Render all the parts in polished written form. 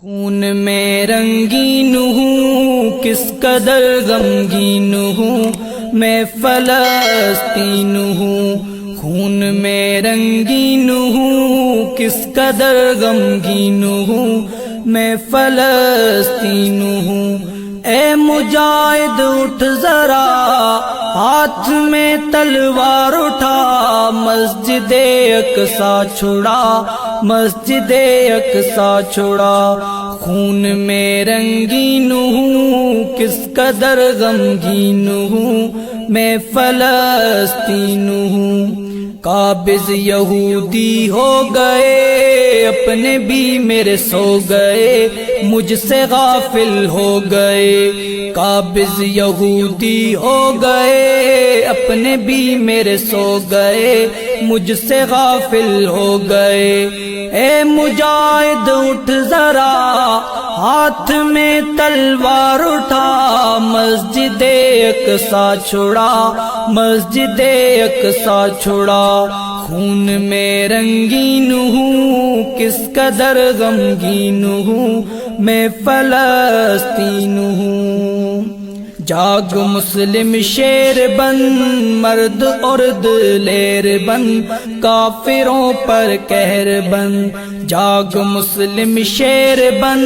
خون میں رنگین ہوں کس قدر غمگین ہوں میں فلسطین ہوں، خون میں رنگین ہوں کس قدر غمگین ہوں میں فلسطین ہوں۔ اے مجاہد اٹھ ذرا ہاتھ میں تلوار اٹھا، مسجد اقصی چھڑا، مسجد اقصی چھڑا۔ خون میں رنگین ہوں کس قدر غمگین ہوں میں فلسطین ہوں۔ قابض یہودی ہو گئے اپنے بھی میرے سو گئے، مجھ سے غافل ہو گئے۔ قابض یہودی ہو گئے اپنے بھی میرے سو گئے، مجھ سے غافل ہو گئے۔ اے مجاہد اٹھ ذرا ہاتھ میں تلوار اٹھا، مسجد اقصی چھڑا، مسجد اقصی چھڑا۔ خون میں رنگین ہوں کس قدر غمگین ہوں میں فلسطین ہوں۔ جاگ مسلم شیر بن، مرد عورت لیر بن، کافروں پر قہر بن۔ جاگ مسلم شیر بن،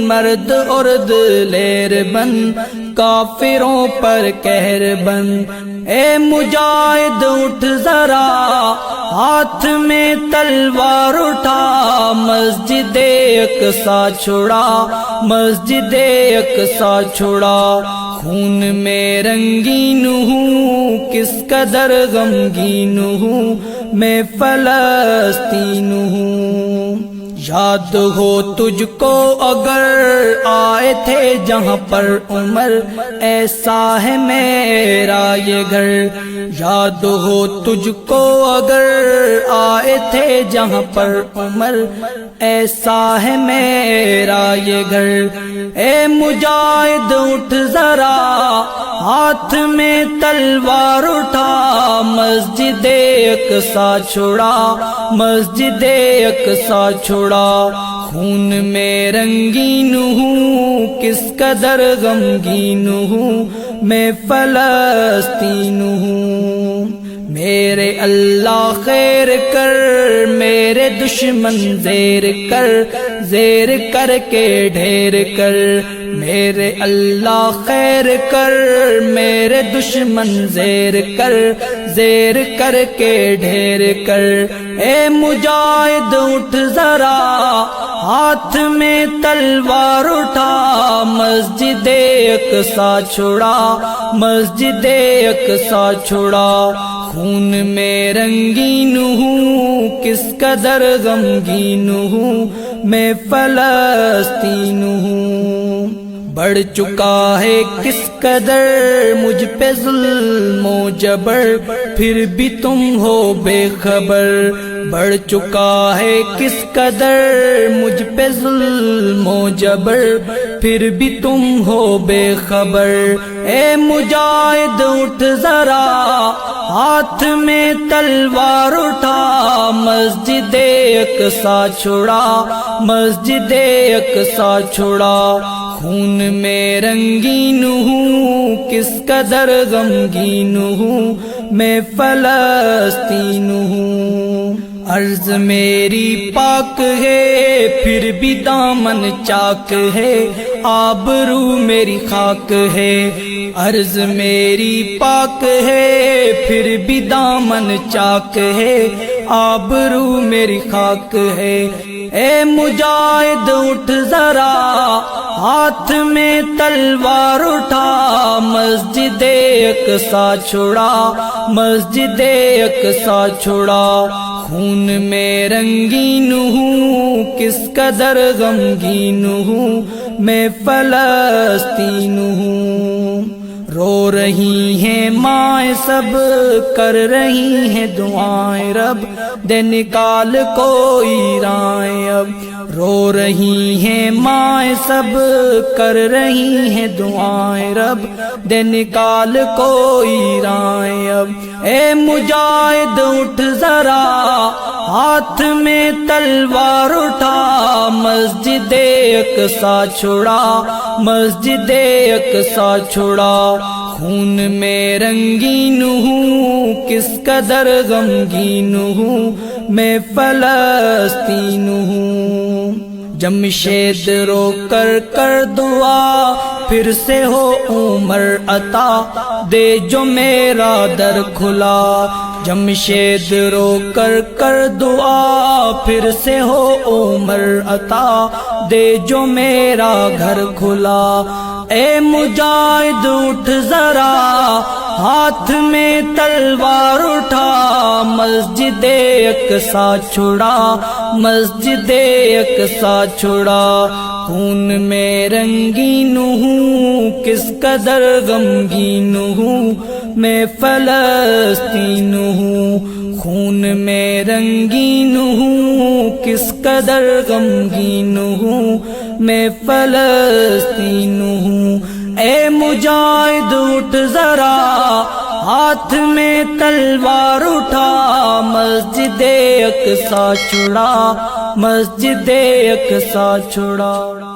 مرد عورت لیر بن، کافروں پر قہر بن۔ اے مجاہد اٹھ ذرا ہاتھ میں تلوار اٹھا، مسجد اقصی چھڑا، مسجد اقصی چھڑا۔ خون میں رنگین ہوں کس قدر غمگین ہوں میں فلسطین ہوں۔ یاد ہو تجھ کو اگر آئے تھے جہاں پر عمر، ایسا ہے میرا یہ گھر۔ یاد ہو تجھ کو اگر آئے تھے جہاں پر عمر، ایسا ہے میرا یہ گھر۔ اے مجاہد اٹھ ذرا ہاتھ میں تلوار اٹھا، مسجد اقصی چھڑا، مسجد اقصی چھڑا۔ خون میں رنگین ہوں کس قدر غمگین ہوں میں فلسطین ہوں۔ میرے اللہ خیر کر، میرے دشمن زیر کر، زیر کر کے ڈھیر کر۔ میرے اللہ خیر کر، میرے دشمن زیر کر، زیر کر کے ڈھیر کر۔ اے مجاہد اٹھ ذرا ہاتھ میں تلوار اٹھا، مسجد اقصی چھڑا، مسجد اقصی چھڑا۔ خون میں رنگین ہوں کس قدر غمگین ہوں میں فلسطین ہوں۔ بڑھ چکا ہے کس قدر مجھ پہ ظلم و جبر، پھر بھی تم ہو بے خبر۔ بڑھ چکا ہے کس قدر مجھ پہ ظلم و جبر، پھر بھی تم ہو بے خبر۔ اے مجاہد اٹھ ذرا ہاتھ میں تلوار اٹھا، مسجد اقصی چھڑا، مسجد اقصی چھڑا۔ خون میں رنگین ہوں کس قدر غمگین ہوں میں فلسطین ہوں۔ عرض میری پاک ہے پھر بھی دامن چاک ہے، آبرو میری خاک ہے۔ عرض میری پاک ہے پھر بھی دامن چاک ہے، آبرو میری خاک ہے۔ اے مجاہد اٹھ ذرا ہاتھ میں تلوار اٹھا، مسجد اقصی چھڑا، مسجد اقصی چھڑا۔ خون میں رنگین ہوں کس قدر غمگین ہوں میں فلسطین ہوں۔ رو رہی ہیں مائیں سب، کر رہی ہیں دعائیں رب، دے نکال کوئی رائیں اب۔ رو رہی ہیں مائیں سب کر رہی ہیں دعائیں رب دے نکال کوئی رائیں اب اے مجاہد اٹھ ذرا ہاتھ میں تلوار اٹھا مسجد اقصی چھڑا مسجد اقصی چھڑا خون میں رنگین ہوں کس قدر غمگین ہوں میں فلسطین ہوں جمشید رو کر دعا پھر سے ہو عمر عطا دے جو میرا در کھلا جمشید رو کر دعا پھر سے ہو عمر عطا دے جو میرا گھر کھلا اے مجاہد اٹھ ذرا ہاتھ میں تلوار اٹھا مسجد اقصی چھڑا مسجد اقصی چھڑا خون میں رنگین ہوں کس قدر غمگین ہوں میں فلسطین ہوں خون میں رنگین ہوں کس قدر غمگین ہوں میں فلسطین ہوں اے مجاہد اٹھ ذرا ہاتھ میں تلوار اٹھا مسجد اقصی چھڑا مسجد اقصی چھڑا